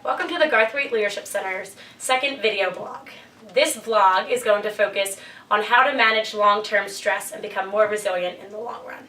Welcome to the Garthwaite Leadership Center's second video blog. This vlog is going to focus on how to manage long-term stress and become more resilient in the long run.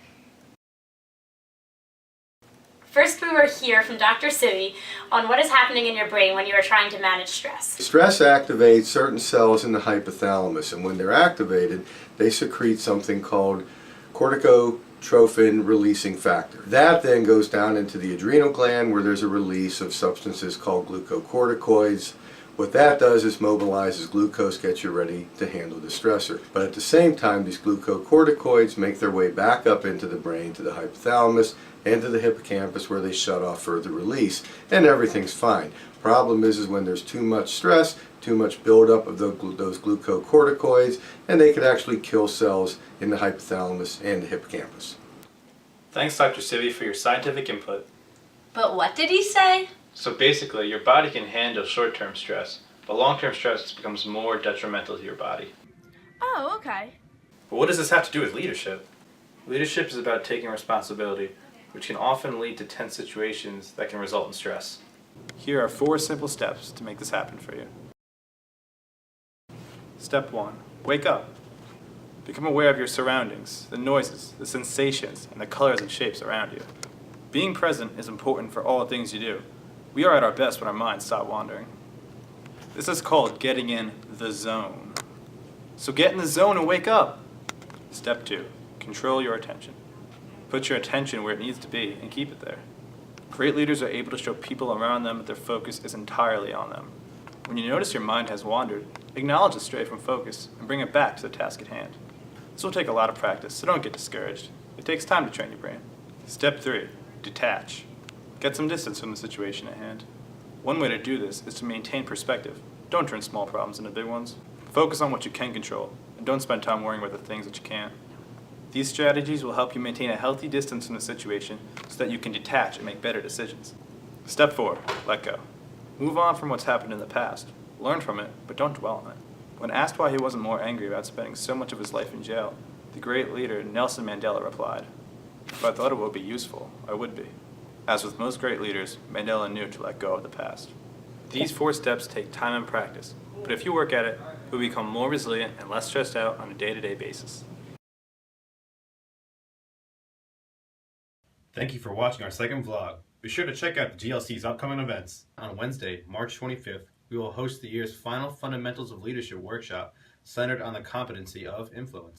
First, we will hear from Dr. Sivi on what is happening in your brain when you are trying to manage stress. Stress activates certain cells in the hypothalamus, and when they're activated, they secrete something called corticotrophin releasing factor. That then goes down into the adrenal gland where there's a release of substances called glucocorticoids. What that does is mobilizes glucose, gets you ready to handle the stressor. But at the same time, these glucocorticoids make their way back up into the brain, to the hypothalamus, and to the hippocampus where they shut off further release, and everything's fine. Problem is when there's too much stress, too much buildup of those glucocorticoids, and they can actually kill cells in the hypothalamus and the hippocampus. Thanks, Dr. Sivi, for your scientific input. But what did he say? So basically, your body can handle short-term stress, but long-term stress becomes more detrimental to your body. Oh, okay. But what does this have to do with leadership? Leadership is about taking responsibility, which can often lead to tense situations that can result in stress. Here are 4 simple steps to make this happen for you. Step 1. Wake up. Become aware of your surroundings, the noises, the sensations, and the colors and shapes around you. Being present is important for all things you do. We are at our best when our minds stop wandering. This is called getting in the zone. So get in the zone and wake up. Step 2. Control your attention. Put your attention where it needs to be and keep it there. Great leaders are able to show people around them that their focus is entirely on them. When you notice your mind has wandered, acknowledge the stray from focus and bring it back to the task at hand. This will take a lot of practice, so don't get discouraged. It takes time to train your brain. Step 3. Detach. Get some distance from the situation at hand. One way to do this is to maintain perspective. Don't turn small problems into big ones. Focus on what you can control, and don't spend time worrying about the things that you can't. These strategies will help you maintain a healthy distance from the situation so that you can detach and make better decisions. Step 4. Let go. Move on from what's happened in the past. Learn from it, but don't dwell on it. When asked why he wasn't more angry about spending so much of his life in jail, the great leader Nelson Mandela replied, "If I thought it would be useful, I would be." As with most great leaders, Mandela knew to let go of the past. These 4 steps take time and practice, but if you work at it, you'll become more resilient and less stressed out on a day-to-day basis. Thank you for watching our second vlog. Be sure to check out the GLC's upcoming events. On Wednesday, March 25th, we will host the year's final Fundamentals of Leadership workshop centered on the competency of influence.